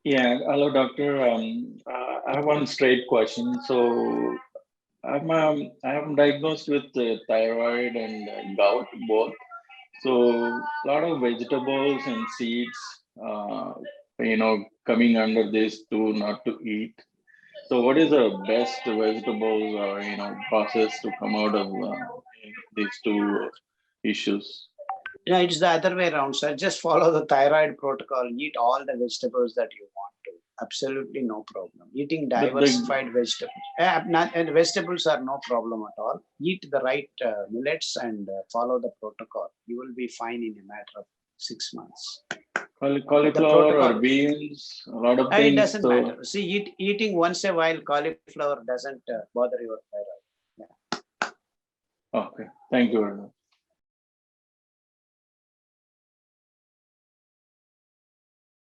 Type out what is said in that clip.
Yeah, hello, doctor. I have one straight question. So, I'm diagnosed with thyroid and gout both. So, a lot of vegetables and seeds, coming under this too, not to eat. So, what is the best vegetables or process to come out of these two issues? It's the other way around, sir. Just follow the thyroid protocol. Eat all the vegetables that you want to. Absolutely no problem. Eating But diversified vegetables. And vegetables are no problem at all. Eat the right millets and follow the protocol. You will be fine in a matter of 6 months. Okay, the cauliflower or protocol. beans, a lot of It things. doesn't So, matter. See, eating once a while cauliflower doesn't bother your thyroid. Yeah. okay. Thank you very much.